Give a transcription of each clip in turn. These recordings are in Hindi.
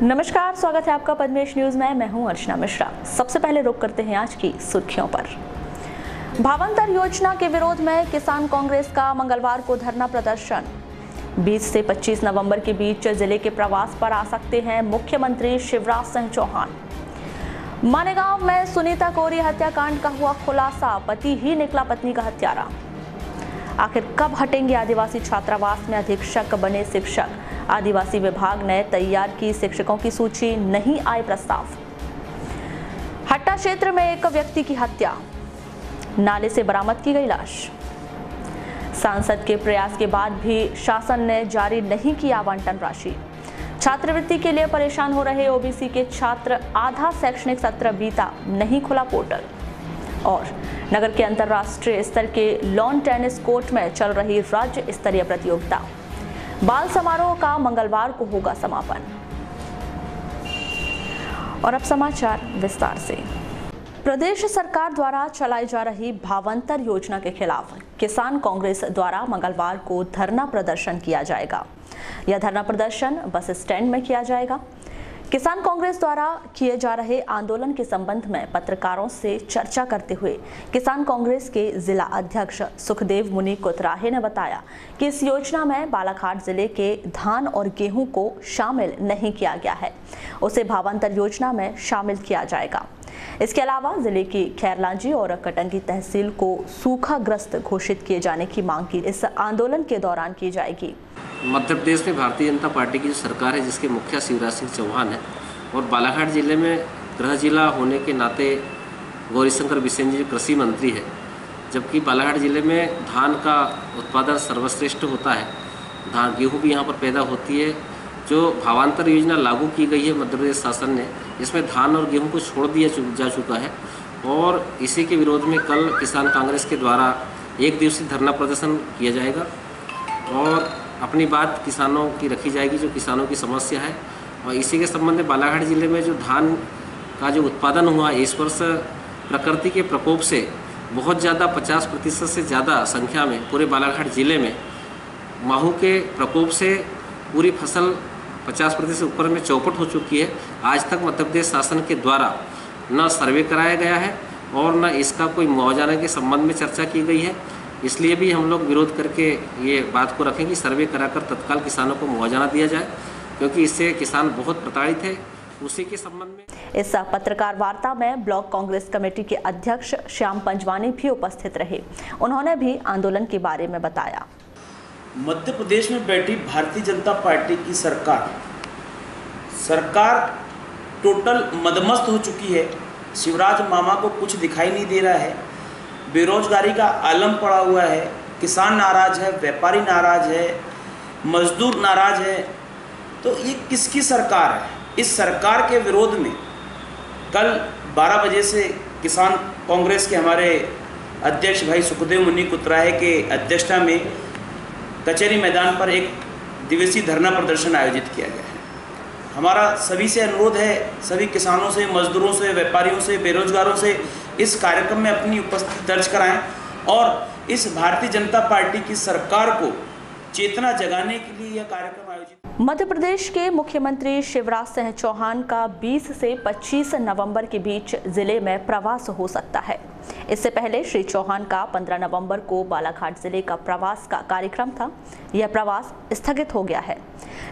नमस्कार, स्वागत है आपका पद्मेश न्यूज में। मैं हूं अर्चना मिश्रा। सबसे पहले रुक करते हैं आज की सुर्खियों पर। भावांतर योजना के विरोध में किसान कांग्रेस का मंगलवार को धरना प्रदर्शन। 20 से 25 नवंबर के बीच जिले के प्रवास पर आ सकते हैं मुख्यमंत्री शिवराज सिंह चौहान। मानेगांव में सुनीता कोरी हत्याकांड का हुआ खुलासा, पति ही निकला पत्नी का हत्यारा। आखिर कब हटेंगे आदिवासी छात्रावास में अधीक्षक बने शिक्षक? आदिवासी विभाग ने तैयार की शिक्षकों की सूची, नहीं आए प्रस्ताव। हट्टा क्षेत्र में एक व्यक्ति की हत्या, नाले से बरामद की गई लाश। सांसद के प्रयास के बाद भी शासन ने जारी नहीं किया आवंटन राशि। छात्रवृत्ति के लिए परेशान हो रहे ओबीसी के छात्र, आधा शैक्षणिक सत्र बीता, नहीं खुला पोर्टल। और नगर के अंतर्राष्ट्रीय स्तर के लॉन टेनिस कोर्ट में चल रही राज्य स्तरीय प्रतियोगिता। बाल समारोह का मंगलवार को होगा समापन। और अब समाचार विस्तार से। प्रदेश सरकार द्वारा चलाई जा रही भावांतर योजना के खिलाफ किसान कांग्रेस द्वारा मंगलवार को धरना प्रदर्शन किया जाएगा। यह धरना प्रदर्शन बस स्टैंड में किया जाएगा। किसान कांग्रेस द्वारा किए जा रहे आंदोलन के संबंध में पत्रकारों से चर्चा करते हुए किसान कांग्रेस के जिला अध्यक्ष सुखदेव मुनि कुतराहे ने बताया कि इस योजना में बालाघाट जिले के धान और गेहूं को शामिल नहीं किया गया है, उसे भावांतर योजना में शामिल किया जाएगा। इसके अलावा जिले की खैरलांजी और कटंगी तहसील को सूखाग्रस्त घोषित किए जाने की मांग की इस आंदोलन के दौरान की जाएगी। मध्य प्रदेश में भारतीय जनता पार्टी की जो सरकार है, जिसके मुखिया शिवराज सिंह चौहान है, और बालाघाट जिले में गृह जिला होने के नाते गौरीशंकर बिसेन जी कृषि मंत्री है, जबकि बालाघाट जिले में धान का उत्पादन सर्वश्रेष्ठ होता है। धान गेहूँ भी यहाँ पर पैदा होती है। जो भावांतर योजना लागू की गई है मध्य प्रदेश शासन ने, इसमें धान और गेहूँ को छोड़ दिया जा चुका है, और इसी के विरोध में कल किसान कांग्रेस के द्वारा एक दिवसीय धरना प्रदर्शन किया जाएगा और अपनी बात किसानों की रखी जाएगी, जो किसानों की समस्या है। और इसी के संबंध में बालाघाट जिले में जो धान का जो उत्पादन हुआ, इस वर्ष प्रकृति के प्रकोप से बहुत ज़्यादा 50% से ज़्यादा संख्या में पूरे बालाघाट जिले में माहू के प्रकोप से पूरी फसल 50% से ऊपर में चौपट हो चुकी है। आज तक मध्य प्रदेश शासन के द्वारा न सर्वे कराया गया है और न इसका कोई मुआवजा के संबंध में चर्चा की गई है। इसलिए भी हम लोग विरोध करके ये बात को रखें कि सर्वे कराकर तत्काल किसानों को मुआवजा दिया जाए, क्योंकि इससे किसान बहुत प्रताड़ित है। उसी के संबंध में इस पत्रकार वार्ता में ब्लॉक कांग्रेस कमेटी के अध्यक्ष श्याम पंजवानी भी उपस्थित रहे। उन्होंने भी आंदोलन के बारे में बताया। मध्य प्रदेश में बैठी भारतीय जनता पार्टी की सरकार टोटल मदमस्त हो चुकी है। शिवराज मामा को कुछ दिखाई नहीं दे रहा है। बेरोजगारी का आलम पड़ा हुआ है। किसान नाराज है, व्यापारी नाराज है, मजदूर नाराज है। तो ये किसकी सरकार है? इस सरकार के विरोध में कल 12 बजे से किसान कांग्रेस के हमारे अध्यक्ष भाई सुखदेव मुनि कुतराहे के अध्यक्षता में कचहरी मैदान पर एक दिवसीय धरना प्रदर्शन आयोजित किया गया है। हमारा सभी से अनुरोध है, सभी किसानों से, मजदूरों से, व्यापारियों से, बेरोजगारों से इस कार्यक्रम में अपनी उपस्थिति दर्ज कराएं और इस भारतीय जनता पार्टी की सरकार को चेतना जगाने के लिए यह कार्यक्रम आयोजित। मध्य प्रदेश के मुख्यमंत्री शिवराज सिंह चौहान का 20 से 25 नवंबर के बीच जिले में प्रवास हो सकता है। इससे पहले श्री चौहान का 15 नवंबर को बालाघाट जिले का प्रवास का कार्यक्रम था। यह प्रवास स्थगित हो गया है।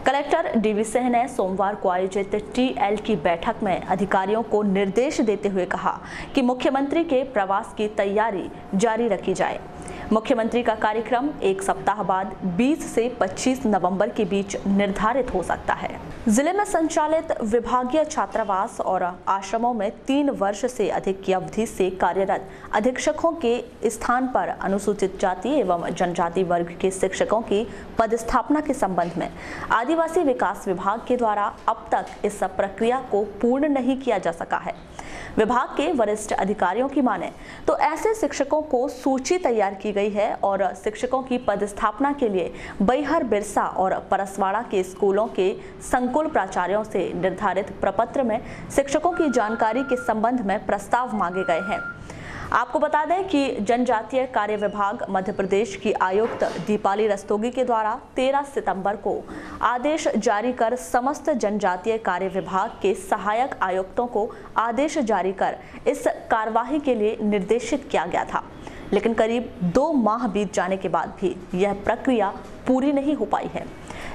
कलेक्टर डीवी सिंह ने सोमवार को आयोजित टीएल की बैठक में अधिकारियों को निर्देश देते हुए कहा कि मुख्यमंत्री के प्रवास की तैयारी जारी रखी जाए। मुख्यमंत्री का कार्यक्रम एक सप्ताह बाद 20 से 25 नवंबर के बीच निर्धारित हो सकता है। जिले में संचालित विभागीय छात्रावास और आश्रमों में 3 वर्ष से अधिक की अवधि से कार्यरत अधीक्षकों के स्थान पर अनुसूचित जाति एवं जनजाति वर्ग के शिक्षकों की पदस्थापना के संबंध में आदिवासी विकास विभाग के द्वारा अब तक इस प्रक्रिया को पूर्ण नहीं किया जा सका है। विभाग के वरिष्ठ अधिकारियों की माने तो ऐसे शिक्षकों को सूची तैयार की गई है और शिक्षकों की पदस्थापना के लिए बैहर बिरसा और परसवाड़ा के स्कूलों के संकुल प्राचार्यों से निर्धारित प्रपत्र में शिक्षकों की जानकारी के संबंध में प्रस्ताव मांगे गए हैं। आपको बता दें कि जनजातीय कार्य विभाग मध्य प्रदेश की आयुक्त दीपाली रस्तोगी के द्वारा 13 सितंबर को आदेश जारी कर समस्त जनजातीय कार्य विभाग के सहायक आयुक्तों को आदेश जारी कर इस कार्यवाही के लिए निर्देशित किया गया था। लेकिन करीब 2 माह बीत जाने के बाद भी यह प्रक्रिया पूरी नहीं हो पाई है।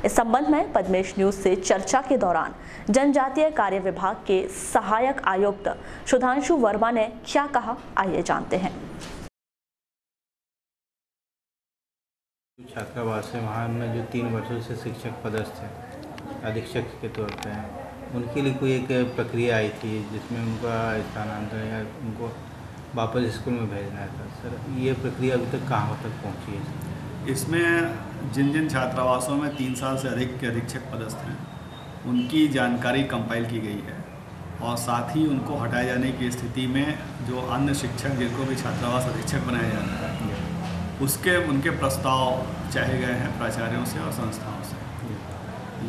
इस संबंध में पद्मेश न्यूज से चर्चा के दौरान जनजातीय कार्य विभाग के सहायक आयुक्त सुधांशु वर्मा ने क्या कहा, आइए जानते हैं। छात्रावास है, वहाँ में जो 3 वर्षों से शिक्षक पदस्थ हैं, अधीक्षक के तौर पे हैं, उनके लिए कोई एक प्रक्रिया आई थी जिसमें उनका स्थानांतरण या उनको वापस स्कूल में भेजना था। सर, ये प्रक्रिया अभी तक कहाँ तक पहुँची है? इसमें जिन जिन छात्रावासों में 3 साल से अधिक के अधीक्षक पदस्थ हैं, उनकी जानकारी कंपाइल की गई है और साथ ही उनको हटाए जाने की स्थिति में जो अन्य शिक्षक जिनको भी छात्रावास अधीक्षक बनाया जाना है, उसके उनके प्रस्ताव चाहे गए हैं प्राचार्यों से और संस्थाओं से।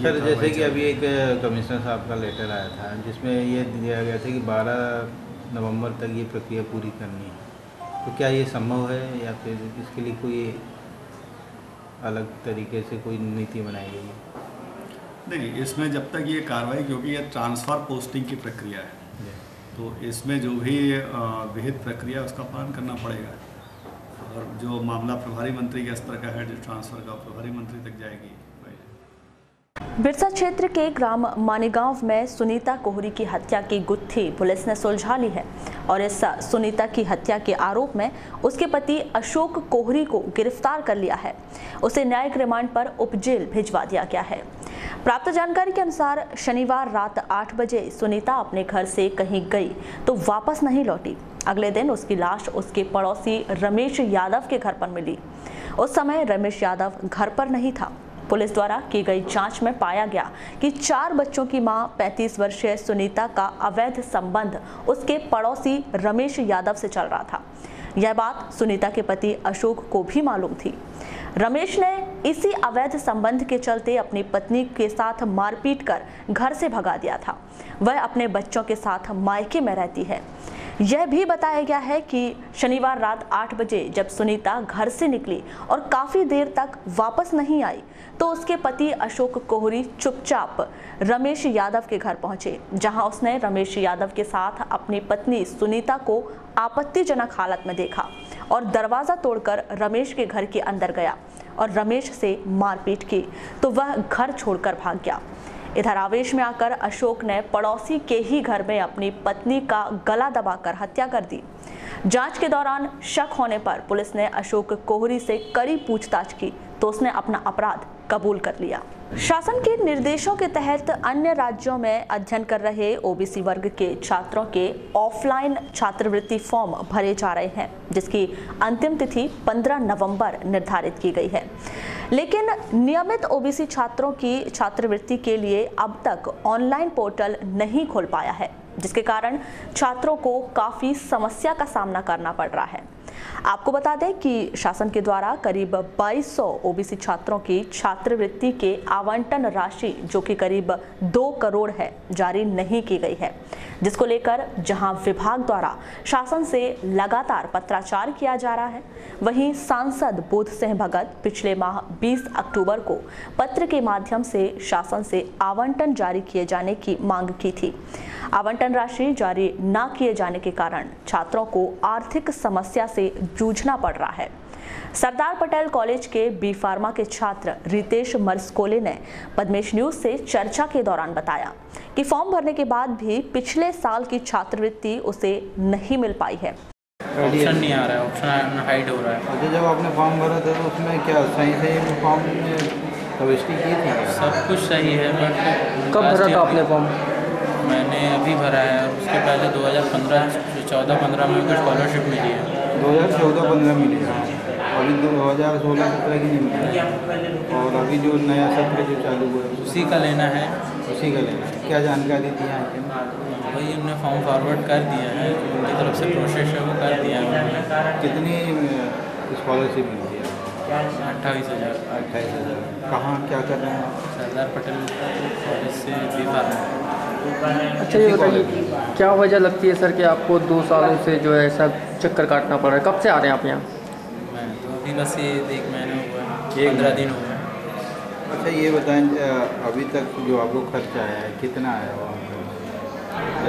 सर, जैसे कि अभी एक कमिश्नर साहब का लेटर आया था जिसमें ये दिया गया था कि 12 नवंबर तक ये प्रक्रिया पूरी करनी है, तो क्या ये संभव है या फिर इसके लिए कोई अलग तरीके से कोई नीति बनाई गई है? नहीं, इसमें जब तक ये कार्रवाई, क्योंकि ये ट्रांसफ़र पोस्टिंग की प्रक्रिया है, तो इसमें जो भी विहित प्रक्रिया उसका पालन करना पड़ेगा और जो मामला प्रभारी मंत्री के स्तर का है, जो ट्रांसफ़र का प्रभारी मंत्री तक जाएगी। बिरसा क्षेत्र के ग्राम मानीगांव में सुनीता कोहरी की हत्या की गुत्थी पुलिस ने सुलझा ली है और इस सुनीता की हत्या के आरोप में उसके पति अशोक कोहरी को गिरफ्तार कर लिया है। उसे न्यायिक रिमांड पर उपजेल भिजवा दिया गया है। प्राप्त जानकारी के अनुसार शनिवार रात 8 बजे सुनीता अपने घर से कहीं गई तो वापस नहीं लौटी। अगले दिन उसकी लाश उसके पड़ोसी रमेश यादव के घर पर मिली। उस समय रमेश यादव घर पर नहीं था। पुलिस द्वारा की गई जांच में पाया गया कि 4 बच्चों की मां 35 वर्षीय सुनीता का अवैध संबंध उसके पड़ोसी रमेश यादव से चल रहा था। यह बात सुनीता के पति अशोक को भी मालूम थी। रमेश ने इसी अवैध संबंध के चलते अपनी पत्नी के साथ मारपीट कर घर से भगा दिया था। वह अपने बच्चों के साथ मायके में रहती है। यह भी बताया गया है कि शनिवार रात 8 बजे जब सुनीता घर से निकली और काफी देर तक वापस नहीं आई तो उसके पति अशोक कोहरी चुपचाप रमेश यादव के घर पहुंचे, जहां उसने रमेश यादव के साथ अपनी पत्नी सुनीता को आपत्तिजनक हालत में देखा और दरवाजा तोड़कर रमेश के घर के अंदर गया और रमेश से मारपीट की तो वह घर छोड़कर भाग गया। इधर आवेश में आकर अशोक ने पड़ोसी के ही घर में अपनी पत्नी का गला दबाकर हत्या कर दी। जांच के दौरान शक होने पर पुलिस ने अशोक कोहरी से कड़ी पूछताछ की तो उसने अपना अपराध कबूल कर लिया। शासन के निर्देशों के तहत अन्य राज्यों में अध्ययन कर रहे ओबीसी वर्ग के छात्रों के ऑफलाइन छात्रवृत्ति फॉर्म भरे जा रहे हैं, जिसकी अंतिम तिथि 15 नवंबर निर्धारित की गई है। लेकिन नियमित ओबीसी छात्रों की छात्रवृत्ति के लिए अब तक ऑनलाइन पोर्टल नहीं खोल पाया है, जिसके कारण छात्रों को काफी समस्या का सामना करना पड़ रहा है। आपको बता दें कि शासन के द्वारा करीब 2200 ओबीसी छात्रों की छात्रवृत्ति के आवंटन राशि, जो कि करीब 2 करोड़ है, जारी नहीं की गई है, जिसको लेकर जहां विभाग द्वारा शासन से लगातार पत्राचार किया जा रहा है, वहीं सांसद बोध सिंह भगत पिछले माह 20 अक्टूबर को पत्र के माध्यम से शासन से आवंटन जारी किए जाने की मांग की थी। आवंटन राशि जारी न किए जाने के कारण छात्रों को आर्थिक समस्या से जूझना पड़ रहा है। सरदार पटेल कॉलेज के बी फार्मा के छात्र रितेश मरस्कोले ने पद्मेश न्यूज से चर्चा के दौरान बताया कि फॉर्म भरने के बाद भी पिछले साल की छात्रवृत्ति उसे नहीं मिल पाई है। ऑप्शन नहीं आ रहा है, ऑप्शन हाइड हो रहा है। जब आपने फॉर्म भरा था तो उसमें क्या सही सही फॉर्म में प्रविष्टि की थी? सब कुछ सही है, बट कब भरा था आपने फॉर्म? मैंने अभी भरा है। उसके पहले 2014-15 में कुछ स्कॉलरशिप मिली है। 2014-15 मिली है, अभी 2016-17 की नहीं मिली है। और अभी जो नया सत्र जो चालू हुआ है उसी का लेना है। उसी का लेना है। क्या जानकारी दी है? वही हमने फॉर्म फॉरवर्ड कर दिया है, उनकी तरफ से प्रोसेस है वो कर दिया है उन्होंने। कितनी स्कॉलरशिप मिली है? 28,000। 28,000। कहाँ क्या कर रहे हैं? सरदार पटेल कॉलेज से बी फार्मा। अच्छा ये बताइए, क्या वजह लगती है सर कि आपको 2 सालों से जो है ऐसा चक्कर काटना पड़ रहा है? कब से आ रहे हैं आप यहाँ? मैं तो अभी बस ये 1 महीना हुआ है, 15 दिन हुआ है। अच्छा ये बताएं, अभी तक जो आपको खर्च आया है कितना आया हुआ?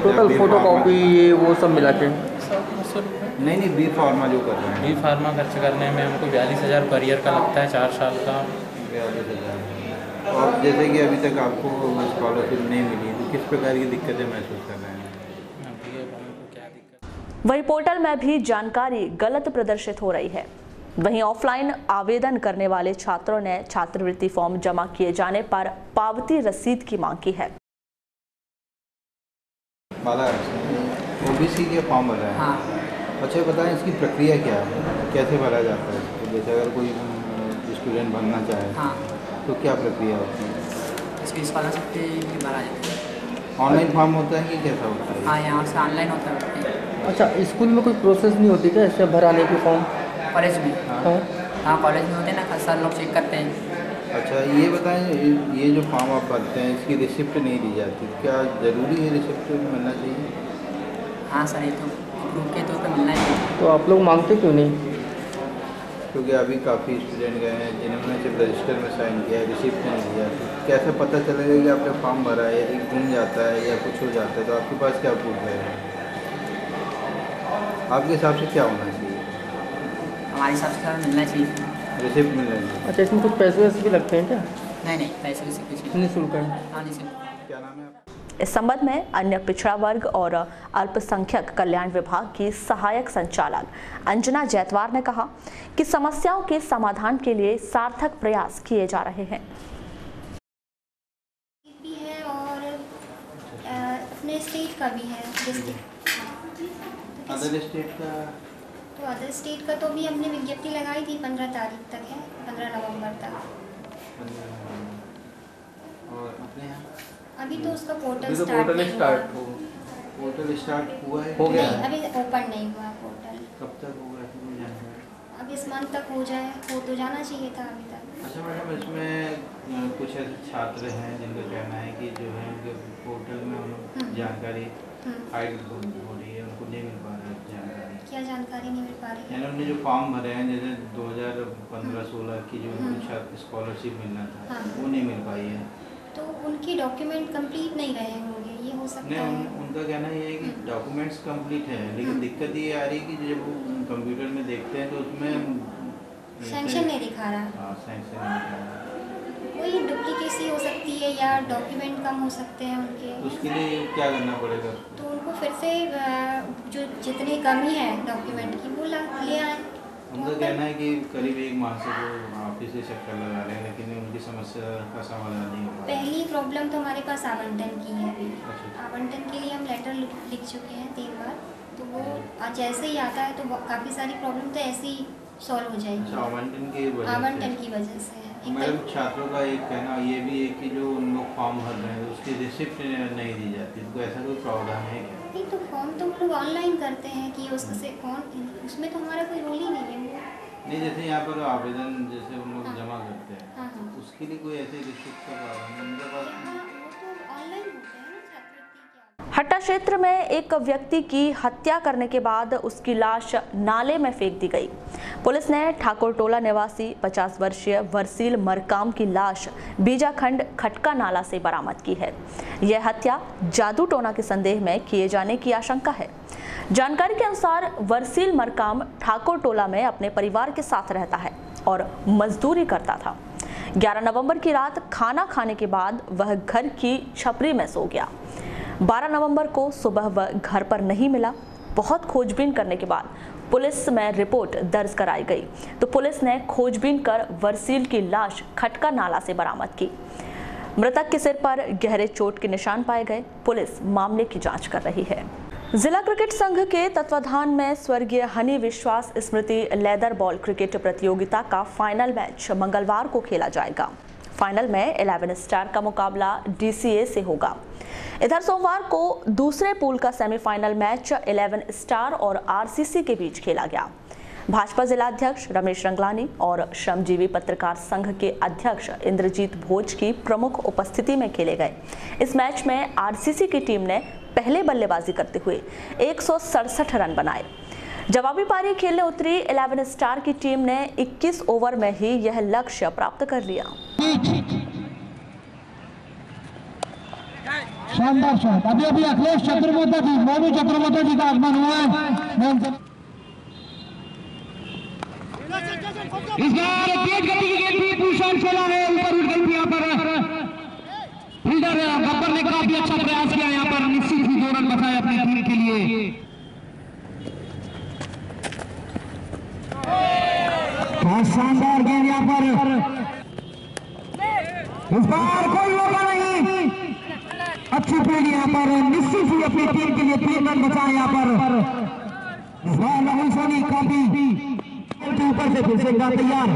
टोटल फोटो कॉपी ये वो सब मिला के? 100 रुपये। नहीं बी फार्मा जो कर रहे हैं। बी फार्मा खर्च करने में हमको 42,000 पर ईयर का लगता है, 4 साल का। 42,000। और जैसे कि अभी तक आपको स्कॉलरशिप नहीं मिली तो किस प्रकार की दिक्कतें महसूस कर रहे हैं? अभी अब हमको क्या दिक्कत? वहीं पोर्टल में भी जानकारी गलत प्रदर्शित हो रही है। वहीं ऑफलाइन आवेदन करने वाले छात्रों ने छात्रवृत्ति फॉर्म जमा किए जाने पर पावती रसीद की मांग की है। ओबीसी के फॉर्म भरा है। हाँ। अच्छा बताएं इसकी प्रक्रिया क्या है, कैसे भरा जाता है? तो जैसे अगर कोई स्टूडेंट बनना चाहे हाँ। तो क्या प्रक्रिया होती है? इसकी स्कॉलरशिप भी भरा जाता है। ऑनलाइन फॉर्म होता है कि कैसा होता है? हाँ, यहाँ से ऑनलाइन होता है। अच्छा, स्कूल में कोई प्रोसेस नहीं होती क्या ऐसे भराने की फॉर्म? कॉलेज में? हाँ हाँ, कॉलेज में होते हैं ना, सर लोग चेक करते हैं। अच्छा ये बताएं, ये जो फॉर्म आप भरते हैं इसकी रिसिप्ट नहीं दी जाती, क्या ज़रूरी है रिसिप्ट मिलना चाहिए? हाँ सर, ये तो प्रूफ के तौर पे मिलना चाहिए। तो आप लोग मांगते क्यों नहीं? क्योंकि अभी काफ़ी स्टूडेंट गए हैं जिन्होंने सिर्फ रजिस्टर में साइन किया है, रिसिप्ट नहीं दिया, तो कैसे पता चलेगा कि आपने फॉर्म भरा है? यदि गुम जाता है या कुछ हो जाता है तो आपके पास क्या प्रूफ है? आपके हिसाब से क्या होना चाहिए? हमारे हिसाब से सर मिलना चाहिए। रिसिप्ट मिलना चाहिए। अच्छा, इसमें कुछ पैसे वैसे भी लगते हैं क्या? नहीं, पैसे वैसे कुछ नहीं। निःशुल्क है? हाँ, निःशुल्क। क्या नाम है आपका? इस संबंध में अन्य पिछड़ा वर्ग और अल्पसंख्यक कल्याण विभाग की सहायक संचालक अंजना जैतवार ने कहा कि समस्याओं के समाधान के लिए सार्थक प्रयास किए जा रहे हैं। भी है और अपने स्टेट का भी है, डिस्ट्रिक्ट। अदर स्टेट का? तो अदर स्टेट का तो भी हमने विज्ञप्ति लगाई थी, 15 तारीख तक है, 15 नवंबर तक। और अपने यहाँ अभी तो उसका पोर्टल अभी तो स्टार्ट पोर्टल नहीं स्टार्ट हुआ। पोर्टल स्टार्ट हुआ है? हो गया नहीं, है? अभी ओपन नहीं हुआ पोर्टल। कब तक होगा इसमें जानकारी? अब इस मंथ तक हो जाए, हो तो जाना चाहिए था अभी तक। अच्छा मैडम, इसमें कुछ ऐसे छात्र हैं जिनका कहना है कि जो है उनके पोर्टल में उन जानकारी हाइड हो रही है, उनको नहीं मिल पा रही है जानकारी। क्या जानकारी नहीं मिल पा रही है? यानी उन्होंने जो फॉर्म भरे हैं जैसे 2015-16 की जो उनको स्कॉलरशिप मिलना था, हाँ। वो नहीं मिल पाई है। तो उनके डॉक्यूमेंट कंप्लीट नहीं रहे होंगे, ये हो सकता है। उनका कहना ये है कि डॉक्यूमेंट्स कंप्लीट है, लेकिन दिक्कत ये आ रही है कि जब वो कंप्यूटर में देखते हैं तो उसमें सैंक्शन नहीं दिखा रहा। हाँ, सैंक्शन नहीं दिखा रहा। कोई डुप्लीकेसी हो सकती है या डॉक्यूमेंट कम हो सकते हैं उनके। उसके लिए क्या करना पड़ेगा? तो उनको फिर से जो जितनी कमी है डॉक्यूमेंट की वो ले आए। उनका कहना है कि करीब 1 माह से वो ऑफिस से चक्कर लगा रहे हैं, लेकिन उनकी समस्या का समाधान नहीं हो रहा। पहली प्रॉब्लम तो हमारे पास आवंटन की है अभी। अच्छा। आवंटन के लिए हम लेटर लिख चुके हैं 3 बार, तो वो जैसे ही आता है तो काफ़ी सारी प्रॉब्लम तो ऐसे ही सॉल्व हो जाएगी। अच्छा, आवंटन की वजह से है। मैडम, छात्रों का एक कहना ये भी है कि जो उन लोग फॉर्म भर रहे हैं उसकी रिसिप्ट नहीं दी जाती, तो ऐसा कोई प्रावधान है क्या? नहीं, तो फॉर्म तो हम लोग ऑनलाइन करते हैं कि उससे कौन, उसमें तो हमारा कोई रोल ही नहीं है। नहीं, जैसे यहाँ पर आवेदन जैसे हम लोग जमा करते हैं, हाँ, हाँ। उसके लिए कोई ऐसे रिसिप्ट का प्रावधान है उनके पास? वो तो ऑनलाइन होते हैं ना छात्रवृत्ति के। हट्टा क्षेत्र में एक व्यक्ति की हत्या करने के बाद उसकी लाश नाले में फेंक दी गई। पुलिस ने ठाकुर टोला निवासी 50 वर्षीय वर्सील मरकाम की लाश बीजाखंड खटका नाला से बरामद की है। यह हत्या जादू टोना के संदेह में किए जाने की आशंका है। जानकारी के अनुसार वर्सील मरकाम ठाकुर टोला में अपने परिवार के साथ रहता है और मजदूरी करता था। 11 नवंबर की रात खाना खाने के बाद वह घर की छपरी में सो गया। 12 नवंबर को सुबह वह घर पर नहीं मिला। बहुत खोजबीन करने के बाद पुलिस में रिपोर्ट दर्ज कराई गई, तो पुलिस ने खोजबीन कर वर्सील की लाश खटका नाला से बरामद की। मृतक के सिर पर गहरे चोट के निशान पाए गए। पुलिस मामले की जांच कर रही है। जिला क्रिकेट संघ के तत्वाधान में स्वर्गीय हनी विश्वास स्मृति लेदर बॉल क्रिकेट प्रतियोगिता का फाइनल मैच मंगलवार को खेला जाएगा। फाइनल में 11 स्टार का मुकाबला DCA से होगा। इधर सोमवार को दूसरे पूल का सेमीफाइनल मैच 11 स्टार और RCC के बीच खेला गया। भाजपा जिलाध्यक्ष रमेश रंगलानी और श्रमजीवी पत्रकार संघ के अध्यक्ष इंद्रजीत भोज की प्रमुख उपस्थिति में खेले गए इस मैच में आरसीसी की टीम ने पहले बल्लेबाजी करते हुए 167 रन बनाए। जवाबी पारी खेलने उतरी 11 स्टार की टीम ने 21 ओवर में ही यह लक्ष्य प्राप्त कर लिया। शानदार शॉट। अभी अखिलेश चतुर्वेदी जी, मोनू चतुर्वेदी जी का आगमन हुआ है। इस बार तेज गति की गेंद भी भूषण खेला है, ऊपर उठ गई यहाँ पर फील्डर गब्बर ने काफी अच्छा प्रयास किया यहाँ पर, निश्चित ही 2 रन बचाए अपनी टीम के लिए। शानदार गेंद यहाँ पर, इस बार कोई मौका नहीं, अच्छी फील्ड यहाँ पर, निश्चित ही अपनी टीम के लिए 3 रन बचाए यहाँ पर। इस बार राहुल सोनी काफी ऊपर से फिर से तैयार।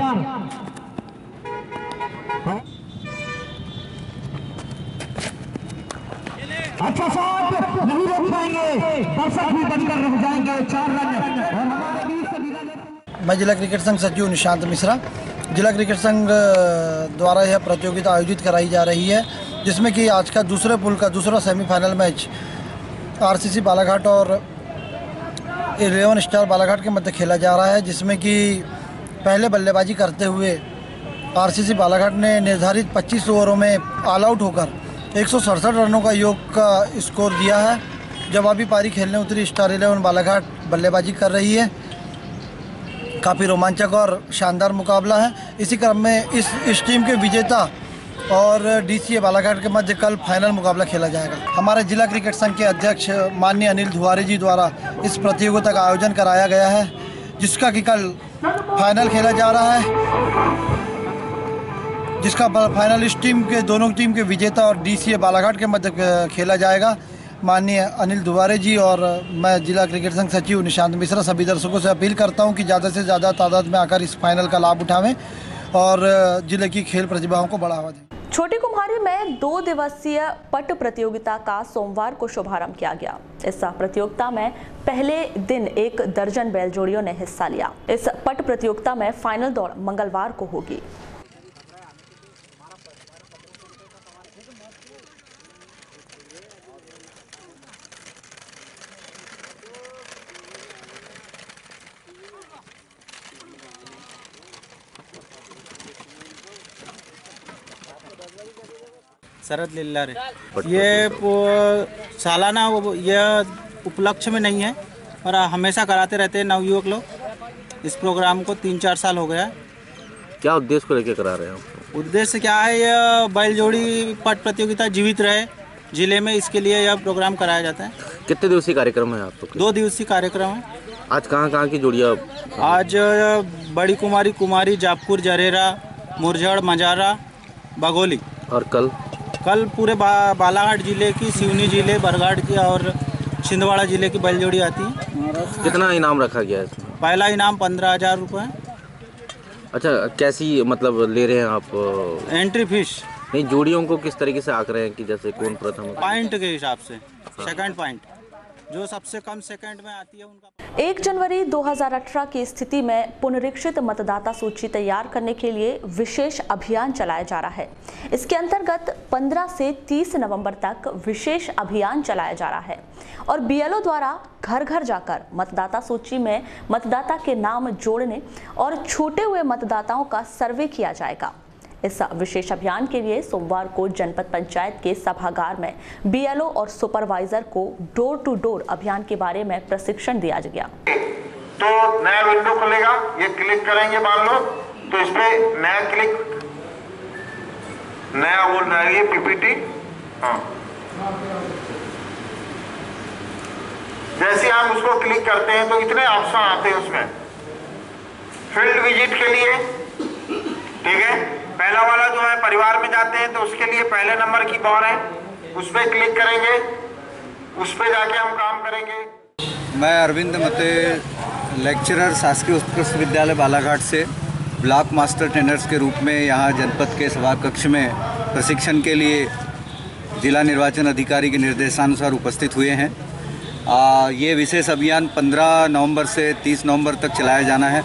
अच्छा शॉट, नहीं रोक पाएंगे, दर्शक भी बनकर रह जाएंगे। 4 रन और हमारे बीच। मैं जिला क्रिकेट संघ सचिव निशांत मिश्रा। जिला क्रिकेट संघ द्वारा यह प्रतियोगिता आयोजित कराई जा रही है, जिसमें कि आज का दूसरे पुल का दूसरा सेमीफाइनल मैच आरसीसी बालाघाट और 11 स्टार बालाघाट के मध्य खेला जा रहा है, जिसमें कि पहले बल्लेबाजी करते हुए आरसीसी बालाघाट ने निर्धारित 25 ओवरों में ऑल आउट होकर 167 रनों का योग का स्कोर दिया है। जवाबी पारी खेलने उतरी स्टार 11 बालाघाट बल्लेबाजी कर रही है। काफ़ी रोमांचक और शानदार मुकाबला है। इसी क्रम में इस टीम के विजेता और डीसीए बालाघाट के मध्य कल फाइनल मुकाबला खेला जाएगा। हमारे जिला क्रिकेट संघ के अध्यक्ष माननीय अनिल धुवारे जी द्वारा इस प्रतियोगिता का आयोजन कराया गया है, जिसका कि कल फाइनल खेला जा रहा है, जिसका फाइनल इस टीम के दोनों टीम के विजेता और डीसीए बालाघाट के मध्य खेला जाएगा। माननीय अनिल धुवारे जी और मैं जिला क्रिकेट संघ सचिव निशांत मिश्रा सभी दर्शकों से अपील करता हूं कि ज़्यादा से ज़्यादा तादाद में आकर इस फाइनल का लाभ उठावें और जिले की खेल प्रतिभाओं को बढ़ावा दें। छोटी कुम्हारी में 2 दिवसीय पट प्रतियोगिता का सोमवार को शुभारंभ किया गया। इस प्रतियोगिता में पहले दिन 1 दर्जन बैलजोड़ियों ने हिस्सा लिया। इस पट प्रतियोगिता में फाइनल दौड़ मंगलवार को होगी। शरद लिल्लारे, ये सालाना यह उपलक्ष्य में नहीं है और हमेशा कराते रहते हैं नवयुवक लोग। इस प्रोग्राम को 3-4 साल हो गया। क्या उद्देश्य को लेकर करा रहे हैं? उद्देश्य क्या है, यह बैलजोड़ी पट प्रतियोगिता जीवित रहे जिले में, इसके लिए यह प्रोग्राम कराया जाता है। कितने दिवसीय कार्यक्रम है आपको? 2 दिवसीय कार्यक्रम है। आज कहाँ की जोड़ियाँ? आज बड़ी कुमारी, कुमारी, जापपुर, जरेरा, मुरझड़, मजारा, बगोली। और कल पूरे बालाघाट जिले की, सिवनी जिले, बरघाट की और छिंदवाड़ा जिले की बैलजोड़ी आती है। कितना इनाम रखा गया है इसमें? पहला इनाम 15,000 रुपये। अच्छा, कैसी मतलब ले रहे हैं आप? एंट्री फीस नहीं, जोड़ियों को किस तरीके से आंक रहे हैं कि जैसे कौन प्रथम? पॉइंट के हिसाब से, सेकंड पॉइंट, जो सबसे कम सेकंड में आती है उनका। 1 जनवरी 2018 की स्थिति में पुनरीक्षित मतदाता सूची तैयार करने के लिए विशेष अभियान चलाया जा रहा है। इसके अंतर्गत 15 से 30 नवंबर तक विशेष अभियान चलाया जा रहा है और बीएलओ द्वारा घर घर जाकर मतदाता सूची में मतदाता के नाम जोड़ने और छूटे हुए मतदाताओं का सर्वे किया जाएगा। इस विशेष अभियान के लिए सोमवार को जनपद पंचायत के सभागार में बीएलओ और सुपरवाइजर को डोर टू डोर अभियान के बारे में प्रशिक्षण दिया गया। तो नया विंडो खुलेगा, ये क्लिक करेंगे मान लो, तो इसमें नया क्लिक, नया वो ये पीपीटी, हाँ, जैसे आप उसको क्लिक करते हैं तो इतने ऑप्शन आते हैं उसमें। फील्ड विजिट के लिए, ठीक है, पहला वाला जो है परिवार में जाते हैं तो उसके लिए पहले नंबर की दौड़ है, उस पर क्लिक करेंगे, उस पर जाके हम काम करेंगे। मैं अरविंद मते, लेक्चरर शासकीय उत्कृष्ट विद्यालय बालाघाट से ब्लॉक मास्टर ट्रेनर्स के रूप में यहाँ जनपद के सभा कक्ष में प्रशिक्षण के लिए जिला निर्वाचन अधिकारी के निर्देशानुसार उपस्थित हुए हैं। ये विशेष अभियान 15 नवंबर से 30 नवंबर तक चलाया जाना है।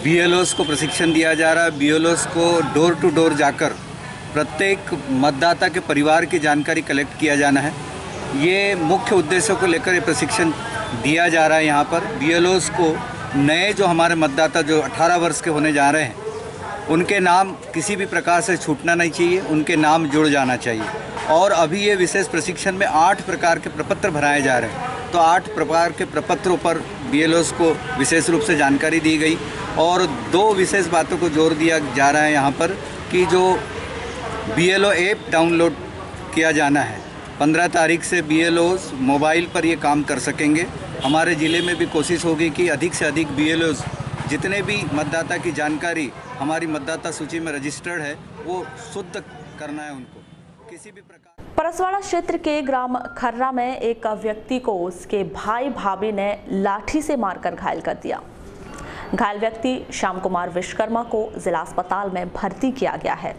BLOs को प्रशिक्षण दिया जा रहा है। BLOs को डोर टू डोर जाकर प्रत्येक मतदाता के परिवार की जानकारी कलेक्ट किया जाना है। ये मुख्य उद्देश्यों को लेकर ये प्रशिक्षण दिया जा रहा है। यहाँ पर BLOs को नए जो हमारे मतदाता जो 18 वर्ष के होने जा रहे हैं, उनके नाम किसी भी प्रकार से छूटना नहीं चाहिए, उनके नाम जुड़ जाना चाहिए। और अभी ये विशेष प्रशिक्षण में 8 प्रकार के प्रपत्र भराए जा रहे हैं। तो 8 प्रकार के प्रपत्रों पर BLOs को विशेष रूप से जानकारी दी गई और 2 विशेष बातों को जोर दिया जा रहा है यहाँ पर कि जो BLO ऐप डाउनलोड किया जाना है। 15 तारीख से BLOs मोबाइल पर ये काम कर सकेंगे। हमारे ज़िले में भी कोशिश होगी कि अधिक से अधिक BLOs जितने भी मतदाता की जानकारी हमारी मतदाता सूची में रजिस्टर्ड है वो शुद्ध करना है उनको किसी भी प्रकार। परसवाड़ा क्षेत्र के ग्राम खर्रा में एक व्यक्ति को उसके भाई भाभी ने लाठी से मारकर घायल कर दिया। घायल व्यक्ति श्याम कुमार विश्वकर्मा को जिला अस्पताल में भर्ती किया गया है।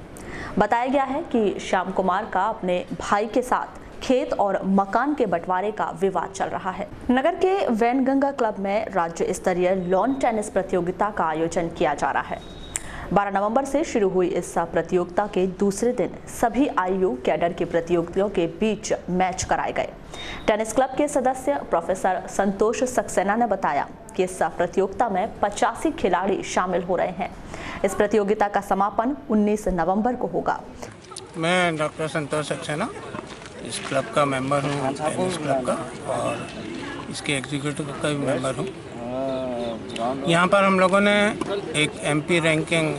बताया गया है कि श्याम कुमार का अपने भाई के साथ खेत और मकान के बंटवारे का विवाद चल रहा है। नगर के वैनगंगा क्लब में राज्य स्तरीय लॉन टेनिस प्रतियोगिता का आयोजन किया जा रहा है। 12 नवंबर से शुरू हुई इस प्रतियोगिता के दूसरे दिन सभी आयु कैडर के प्रतियोगियों के बीच मैच कराए गए। टेनिस क्लब के सदस्य प्रोफेसर संतोष सक्सेना ने बताया कि इस प्रतियोगिता में 85 खिलाड़ी शामिल हो रहे हैं। इस प्रतियोगिता का समापन 19 नवंबर को होगा। मैं डॉक्टर संतोष सक्सेना इस क्लब का मेंबर हूँ, टेनिस क्लब का, और इसके एग्जीक्यूटिव का भी मेंबर हूँ। यहाँ पर हम लोगों ने एक MP ranking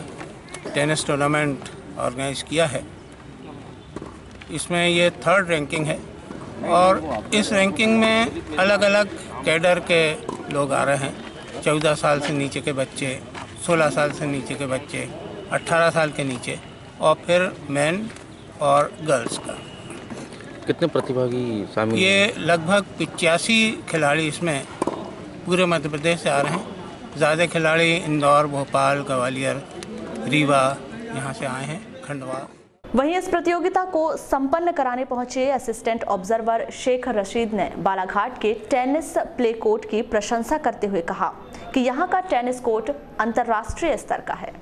tennis tournament organise किया है। इसमें ये 3rd रैंकिंग है और इस रैंकिंग में अलग अलग कैडर के लोग आ रहे हैं। 14 साल से नीचे के बच्चे, 16 साल से नीचे के बच्चे, 18 साल के नीचे, और फिर मेन और गर्ल्स का। कितने प्रतिभागी शामिल? ये लगभग 85 खिलाड़ी इसमें पूरे मध्य प्रदेश से आ रहे हैं। ज़्यादा खिलाड़ी इंदौर, भोपाल, ग्वालियर, रीवा यहाँ से आए हैं, खंडवा। वहीं इस प्रतियोगिता को संपन्न कराने पहुंचे असिस्टेंट ऑब्जर्वर शेख रशीद ने बालाघाट के टेनिस प्ले कोर्ट की प्रशंसा करते हुए कहा कि यहाँ का टेनिस कोर्ट अंतर्राष्ट्रीय स्तर का है।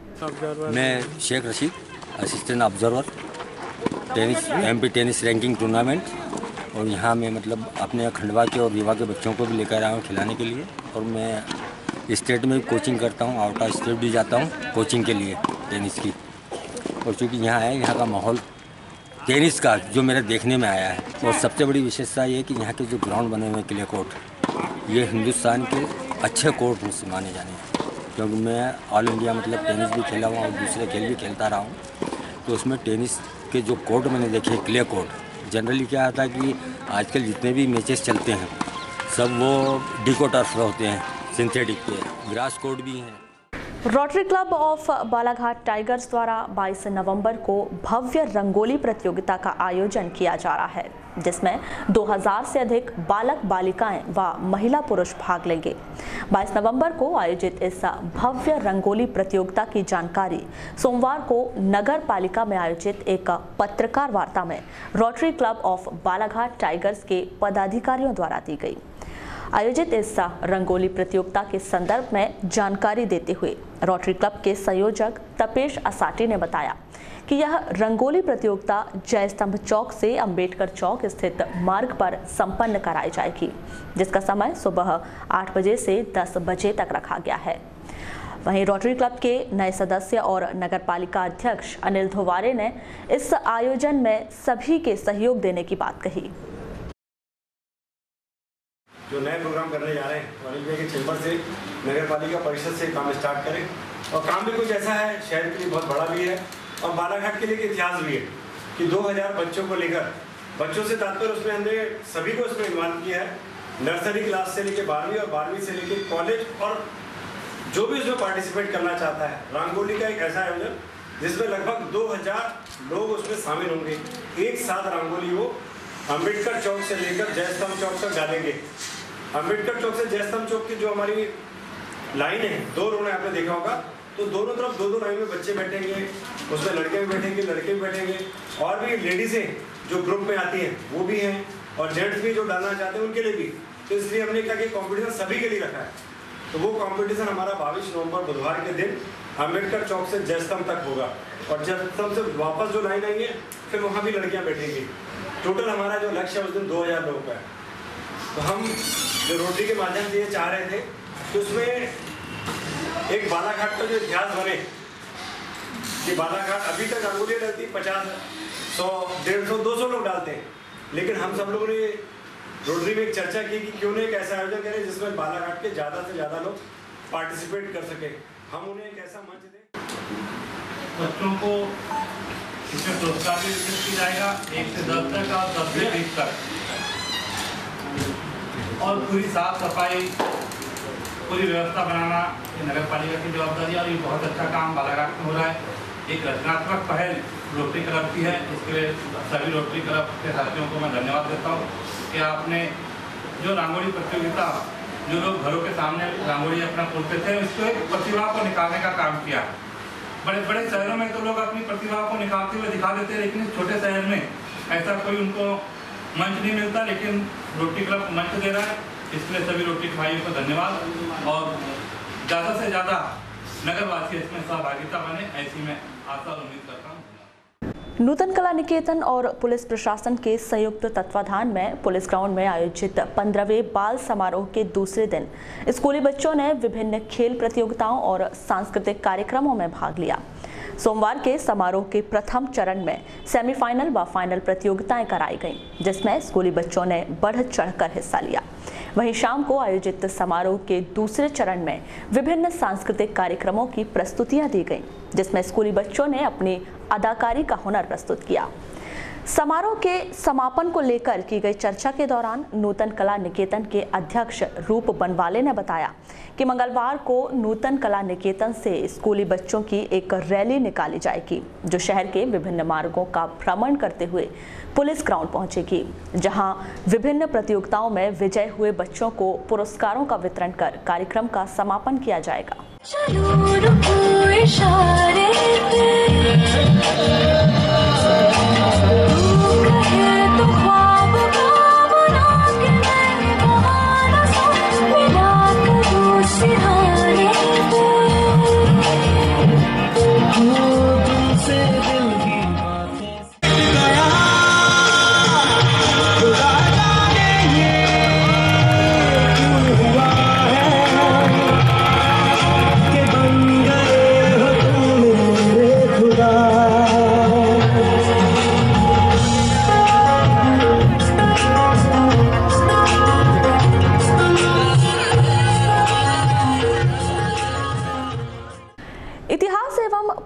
मैं Sheikh Rashid, assistant observer tennis MP tennis ranking tournament, और यहाँ मैं मतलब अपने खंडवा के और रीवा के बच्चों को भी लेकर आया हूँ खिलाने के लिए। और मैं स्टेट में भी कोचिंग करता हूँ, आउट ऑफ स्टेट भी जाता हूँ कोचिंग के लिए टेनिस की। और चूँकि यहाँ है, यहाँ का माहौल टेनिस का जो मेरे देखने में आया है, और सबसे बड़ी विशेषता ये है कि यहाँ के जो ग्राउंड बने हुए क्ले कोर्ट, ये हिंदुस्तान के अच्छे कोर्ट में से माने जाने हैं। क्योंकि मैं ऑल इंडिया मतलब टेनिस भी खेला हुआ और दूसरे खेल भी खेलता रहा हूँ, तो उसमें टेनिस के जो कोर्ट मैंने देखे क्ले कोर्ट, जनरली क्या होता है कि आजकल जितने भी मैचेस चलते हैं सब वो डिको टर्फ होते हैं, सिंथेटिक पे, ग्रास कोर्ट भी हैं। Rotary club of Balaghat tigers द्वारा 22 नवंबर को भव्य रंगोली प्रतियोगिता का आयोजन किया जा रहा है, जिसमें 2000 से अधिक बालक बालिकाएं व महिला पुरुष भाग लेंगे। 22 नवंबर को आयोजित इस भव्य रंगोली प्रतियोगिता की जानकारी सोमवार को नगर पालिका में आयोजित एक पत्रकार वार्ता में rotary club of Balaghat tigers के पदाधिकारियों द्वारा दी गई। आयोजित इस रंगोली प्रतियोगिता के संदर्भ में जानकारी देते हुए रोटरी क्लब के संयोजक तपेश असाटी ने बताया कि यह रंगोली प्रतियोगिता जय स्तंभ चौक से अंबेडकर चौक स्थित मार्ग पर संपन्न कराई जाएगी, जिसका समय सुबह 8 बजे से 10 बजे तक रखा गया है। वहीं रोटरी क्लब के नए सदस्य और नगरपालिका अध्यक्ष अनिल धोवारे ने इस आयोजन में सभी के सहयोग देने की बात कही। जो नए प्रोग्राम करने जा रहे हैं, अनिल भाई के चैम्बर से, नगर पालिका परिषद से काम स्टार्ट करें, और काम भी कुछ ऐसा है, शहर के लिए बहुत बड़ा भी है और बालाघाट के लिए एक इतिहास भी है कि 2000 बच्चों को लेकर, बच्चों से तात्पर्य उसमें हमने सभी को उसमें इन्वॉल्व किया है, नर्सरी क्लास से लेकर 12वीं और 12वीं से लेकर कॉलेज, और जो भी उसमें पार्टिसिपेट करना चाहता है। रंगोली का एक ऐसा आयोजन जिसमें लगभग 2000 लोग उसमें शामिल होंगे। एक साथ रंगोली वो अंबेडकर चौक से लेकर जय स्तंभ चौक तक डालेंगे। अंबेडकर चौक से जय स्तंभ चौक की जो हमारी लाइन है, 2 रोड आपने देखा होगा, तो दोनों तरफ 2-2 लाइन में बच्चे बैठेंगे, उसमें लड़के भी बैठेंगे, लड़के भी बैठेंगे, और भी लेडीज़ें जो ग्रुप में आती हैं वो भी हैं, और जेंट्स भी जो डालना चाहते हैं उनके लिए भी। तो इसलिए हमने कहा कि कंपटीशन सभी के लिए रखा है। तो वो कंपटीशन हमारा 22 नवंबर बुधवार के दिन अम्बेडकर चौक से जय स्तंभ तक होगा, और जय स्तंभ से वापस जो लाइन आएंगे फिर वहाँ भी लड़कियाँ बैठेंगी। टोटल हमारा जो लक्ष्य है उस दिन 2000 लोगों का है। तो हम जो रोटरी के माध्यम से ये चाह रहे थे कि उसमें एक बालाघाट का जो इतिहास बने कि बालाघाट अभी तक रंगोली डलती 50, 100, 150, 200 लोग डालते हैं, लेकिन हम सब लोगों ने रोटरी में एक चर्चा की कि क्यों नहीं एक ऐसा आयोजन करें जिसमें बालाघाट के ज़्यादा से ज़्यादा लोग पार्टिसिपेट कर सके। हम उन्हें एक ऐसा मंच दें। बच्चों को इसमें पुरस्कार भी वितरित किया जाएगा 1 से 10 तक और 10 से 20 तक, और पूरी साफ सफाई पूरी व्यवस्था बनाना ये नगर पालिका की जवाबदारी है। और ये बहुत अच्छा काम बालाघाट में हो रहा है। एक रचनात्मक पहल रोटरी क्लब की है, इसके लिए सभी रोटरी क्लब के साथियों को मैं धन्यवाद देता हूँ कि आपने जो रंगोली प्रतियोगिता, जो लोग घरों के सामने रंगोली अपना पोतते थे, उसको एक प्रतिभा को निकालने का काम किया। बड़े बड़े शहरों में तो लोग अपनी प्रतिभा को निकालते हुए दिखा देते हैं, लेकिन इस छोटे शहर में ऐसा कोई उनको मंच नहीं मिलता, लेकिन रोटरी क्लब मंच दे रहा है। इसलिए सभी रोटरी भाइयों को धन्यवाद, और ज़्यादा से ज़्यादा नगरवासी इसमें सहभागिता बने, ऐसी मैं आशा और उम्मीद करता हूँ। नूतन कला निकेतन और पुलिस प्रशासन के संयुक्त तत्वाधान में पुलिस ग्राउंड में आयोजित 15वें बाल समारोह के दूसरे दिन स्कूली बच्चों ने विभिन्न खेल प्रतियोगिताओं और सांस्कृतिक कार्यक्रमों में भाग लिया। सोमवार के समारोह के प्रथम चरण में सेमीफाइनल व फाइनल प्रतियोगिताएं कराई गईं, जिसमें स्कूली बच्चों ने बढ़ चढ़कर हिस्सा लिया। वहीं शाम को आयोजित समारोह के दूसरे चरण में विभिन्न सांस्कृतिक कार्यक्रमों की प्रस्तुतियां दी गईं, जिसमें स्कूली बच्चों ने अपनी अदाकारी का हुनर प्रस्तुत किया। समारोह के समापन को लेकर की गई चर्चा के दौरान नूतन कला निकेतन के अध्यक्ष रूप बनवाले ने बताया कि मंगलवार को नूतन कला निकेतन से स्कूली बच्चों की एक रैली निकाली जाएगी, जो शहर के विभिन्न मार्गों का भ्रमण करते हुए पुलिस ग्राउंड पहुंचेगी, जहां विभिन्न प्रतियोगिताओं में विजय हुए बच्चों को पुरस्कारों का वितरण कर कार्यक्रम का समापन किया जाएगा।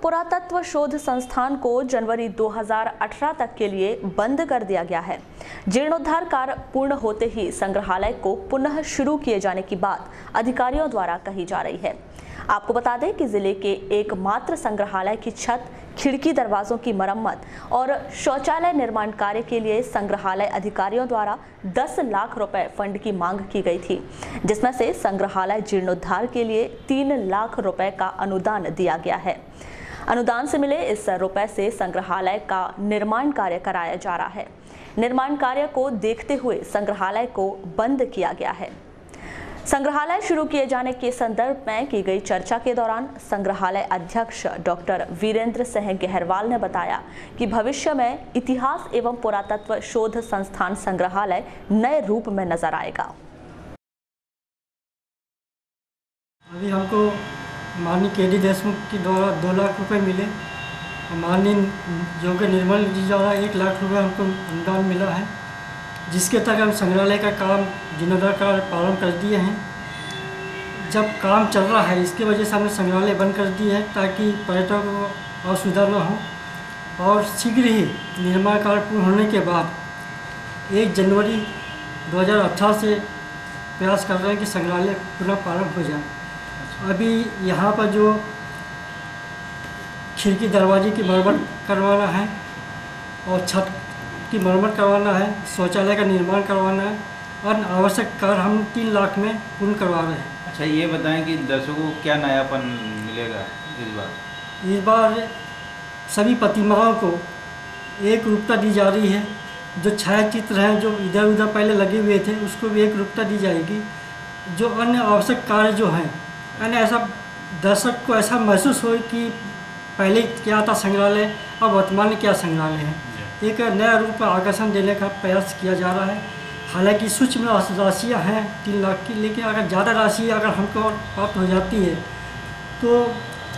पुरातत्व शोध संस्थान को जनवरी 2018 तक के लिए बंद कर दिया गया है। जीर्णोद्धार कार्य पूर्ण होते ही संग्रहालय को पुनः शुरू किए जाने की बात अधिकारियों द्वारा कही जा रही है। आपको बता दें कि जिले के एकमात्र संग्रहालय की छत, खिड़की, दरवाजों की मरम्मत और शौचालय निर्माण कार्य के लिए संग्रहालय अधिकारियों द्वारा 10 लाख रुपए फंड की मांग की गई थी, जिसमें से संग्रहालय जीर्णोद्धार के लिए 3 लाख रुपए का अनुदान दिया गया है। अनुदान से मिले इस रुपए से संग्रहालय का निर्माण कार्य कराया जा रहा है। निर्माण कार्य को देखते हुए संग्रहालय को बंद किया गया है। संग्रहालय शुरू किए जाने के संदर्भ में की गई चर्चा के दौरान संग्रहालय अध्यक्ष डॉक्टर वीरेंद्र सिंह गहरवाल ने बताया कि भविष्य में इतिहास एवं पुरातत्व शोध संस्थान संग्रहालय नए रूप में नजर आएगा। अभी हमको माननीय के.डी. देशमुख के द्वारा 2 लाख रुपए मिले, माननीय योगी निर्मल जी द्वारा 1 लाख रुपए हमको अनुदान मिला है, जिसके तहत हम संग्रहालय का काम जीर्णोद्धार का प्रारंभ कर दिए हैं। जब काम चल रहा है, इसकी वजह से हमने संग्रहालय बंद कर दिए है ताकि पर्यटकों को असुविधा न हो, और शीघ्र ही निर्माण कार्य पूर्ण होने के बाद 1 जनवरी 2018 से प्रयास कर रहे हैं कि संग्रहालय पुनः प्रारंभ हो जाए। अभी यहाँ पर जो खिड़की दरवाजे की मरम्मत करवाना है और छत की मरम्मत करवाना है, शौचालय का निर्माण करवाना है, और आवश्यक कार्य हम 3 लाख में पूर्ण करवा रहे हैं। अच्छा, ये बताएं कि दर्शकों को क्या नयापन मिलेगा इस बार? इस बार सभी प्रतिमाओं को एक रूपता दी जा रही है, जो छायाचित्र हैं जो इधर उधर पहले लगे हुए थे उसको भी एक रुकता दी जाएगी। जो अन्य आवश्यक कार्य जो हैं, यानी ऐसा दर्शक को ऐसा महसूस हो कि पहले क्या था संग्रहालय और वर्तमान में क्या संग्रहालय है, एक नया रूप आकर्षण देने का प्रयास किया जा रहा है। हालांकि सूक्ष्म राशियाँ हैं 3 लाख की, लेकिन अगर ज़्यादा राशि अगर हमको प्राप्त हो जाती है तो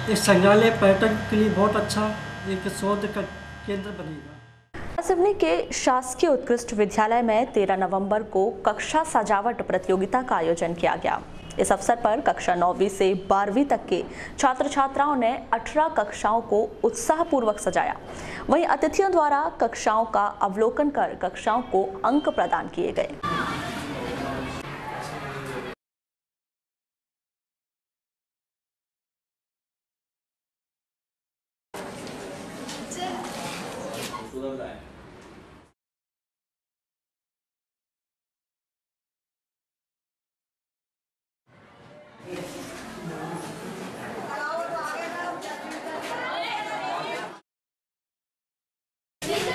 इस संग्रहालय पर्यटन के लिए बहुत अच्छा एक शोध का केंद्र बनेगा। सिवनी के शासकीय उत्कृष्ट विद्यालय में 13 नवंबर को कक्षा सजावट प्रतियोगिता का आयोजन किया गया। इस अवसर पर कक्षा 9वीं से 12वीं तक के छात्र छात्राओं ने 18 कक्षाओं को उत्साहपूर्वक सजाया। वहीं अतिथियों द्वारा कक्षाओं का अवलोकन कर कक्षाओं को अंक प्रदान किए गए।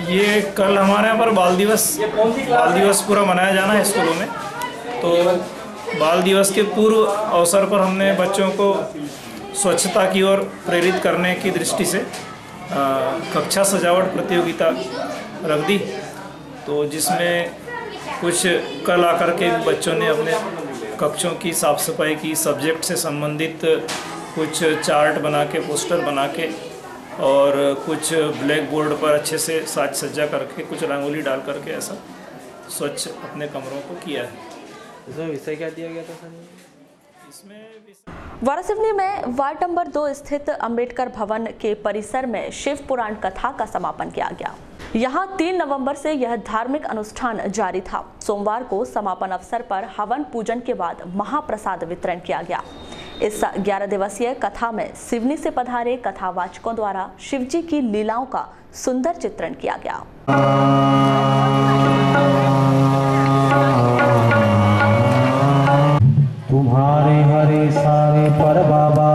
ये कल हमारे यहाँ पर बाल दिवस पूरा मनाया जाना है स्कूलों में। तो बाल दिवस के पूर्व अवसर पर हमने बच्चों को स्वच्छता की ओर प्रेरित करने की दृष्टि से कक्षा सजावट प्रतियोगिता रख दी। तो जिसमें कुछ कल आकर के बच्चों ने अपने कक्षों की साफ सफाई की, सब्जेक्ट से संबंधित कुछ चार्ट बना के, पोस्टर बना के और कुछ ब्लैक बोर्ड पर अच्छे से साज सज्जा करके, कुछ रंगोली डाल करके ऐसा स्वच्छ अपने कमरों को किया है। इसमें विषय क्या दिया गया था सर? वारासिवनी में वार्ड नंबर 2 स्थित अंबेडकर भवन के परिसर में शिव पुराण कथा का समापन किया गया। यहाँ 3 नवंबर से यह धार्मिक अनुष्ठान जारी था। सोमवार को समापन अवसर पर हवन पूजन के बाद महाप्रसाद वितरण किया गया। इस 11 दिवसीय कथा में सिवनी से पधारे कथावाचकों द्वारा शिवजी की लीलाओं का सुंदर चित्रण किया गया। तुम्हारे हरे सारे पर बाबा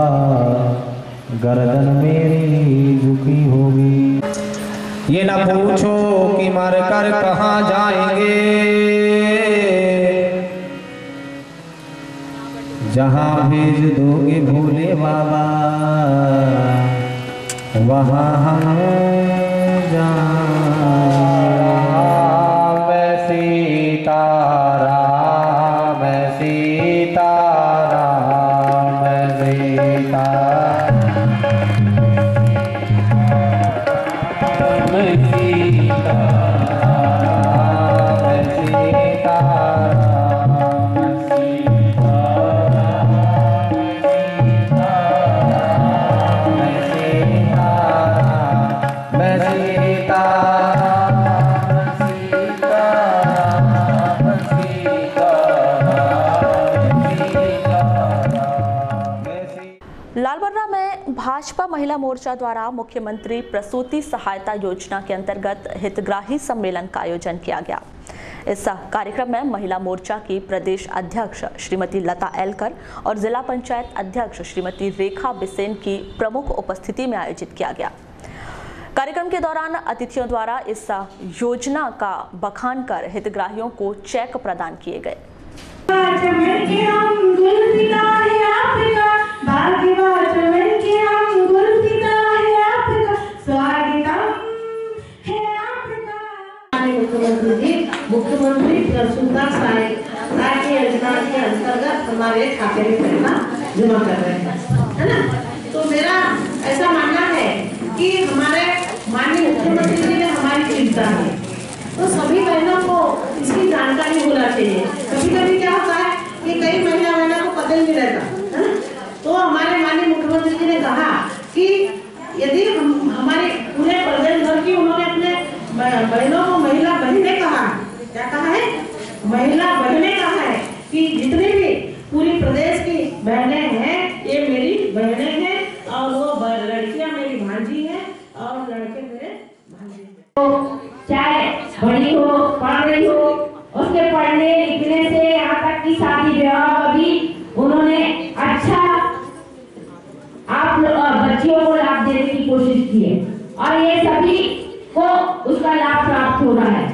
गर्दन मेरी झुकी होगी। ये ना पूछो कि मर कर कहाँ जाएंगे, जहाँ भेज दोगे भोले बाबा वहाँ हम जाएंगे। सीताराम सीताराम लालबर्रा में भाजपा महिला मोर्चा द्वारा मुख्यमंत्री प्रसूति सहायता योजना के अंतर्गत हितग्राही सम्मेलन का आयोजन किया गया। इस कार्यक्रम में महिला मोर्चा की प्रदेश अध्यक्ष श्रीमती लता एलकर और जिला पंचायत अध्यक्ष श्रीमती रेखा बिसेन की प्रमुख उपस्थिति में आयोजित किया गया। कार्यक्रम के दौरान अतिथियों द्वारा इस योजना का बखान कर हितग्राहियों को चेक प्रदान किए गए। मुख्यमंत्री प्रसूता सहायता की योजना के अंतर्गत हमारे खाते में पैसा जमा कर रहे हैं, है ना। तो मेरा ऐसा मानना है कि हमारे माननीय मुख्यमंत्री जी ने हमारी चिंता है, तो सभी बहनों को इसकी जानकारी होना चाहिए। कभी कभी क्या होता है कि कई महिला बहनों को पता ही नहीं रहता, है ना। तो हमारे माननीय मुख्यमंत्री जी ने कहा कि यदि हमारे पूरे प्रदेश भर की उन्होंने अपने बहनों को, महिला बहनें कहा, क्या कहा है, महिला बहनें कहा है कि जितने भी पूरी प्रदेश की बहनें हैं ये मेरी बहनें हैं और वो लड़कियां मेरी भांजी हैं और लड़के मेरे भांजे हैं। तो चाहे बड़ी हो, पढ़ रही हो, उसके पढ़ने लिखने से यहाँ तक की शादी विवाह भी उन्होंने अच्छा आप बच्चियों को लाभ देने की कोशिश की है और ये सभी को उसका लाभ प्राप्त हो रहा है।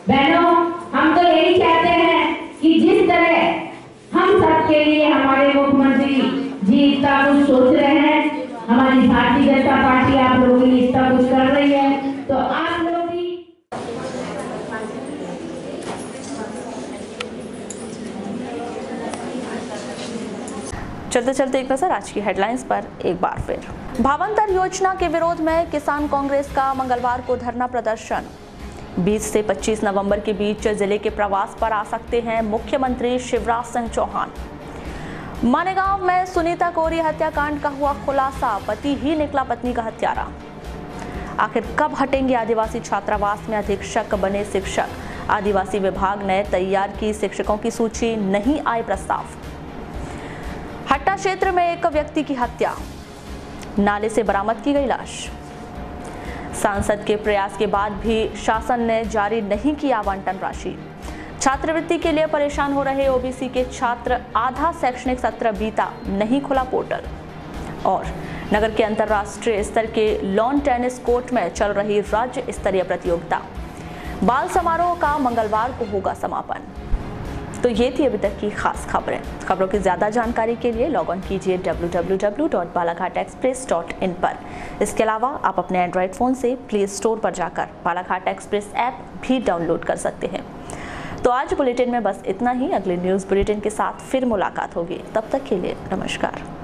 बहनों, हम तो यही चाहते हैं कि जिस तरह हम सबके लिए हमारे मुख्यमंत्री जी इतना कुछ सोच रहे हैं, हमारी भारतीय जनता पार्टी आप लोगों के लिए इतना कुछ कर रही है, तो आप लोग भी चलते चलते एक नजर आज की हेडलाइंस पर एक बार फिर। भावांतर योजना के विरोध में किसान कांग्रेस का मंगलवार को धरना प्रदर्शन। 20 से 25 नवंबर के बीच जिले के प्रवास पर आ सकते हैं मुख्यमंत्री शिवराज सिंह चौहान। मानेगांव में सुनीता कोरी हत्याकांड का हुआ खुलासा, पति ही निकला पत्नी का हत्यारा। आखिर कब हटेंगे आदिवासी छात्रावास में अधीक्षक बने शिक्षक? आदिवासी विभाग ने तैयार की शिक्षकों की सूची, नहीं आए प्रस्ताव। हट्टा क्षेत्र में एक व्यक्ति की हत्या, नाले से बरामद की गई लाश। सांसद के प्रयास के बाद भी शासन ने जारी नहीं की आवंटन राशि। छात्रवृत्ति के लिए परेशान हो रहे ओबीसी के छात्र, आधा शैक्षणिक सत्र बीता, नहीं खुला पोर्टल। और नगर के अंतर्राष्ट्रीय स्तर के लॉन टेनिस कोर्ट में चल रही राज्य स्तरीय प्रतियोगिता। बाल समारोह का मंगलवार को होगा समापन। तो ये थी अभी तक की खास खबरें। खबरों की ज्यादा जानकारी के लिए लॉग ऑन कीजिए www.balaghategxpress.in पर। इसके अलावा आप अपने एंड्रॉयड फ़ोन से प्ले स्टोर पर जाकर बालाघाट एक्सप्रेस ऐप भी डाउनलोड कर सकते हैं। तो आज बुलेटिन में बस इतना ही। अगले न्यूज़ बुलेटिन के साथ फिर मुलाकात होगी, तब तक के लिए नमस्कार।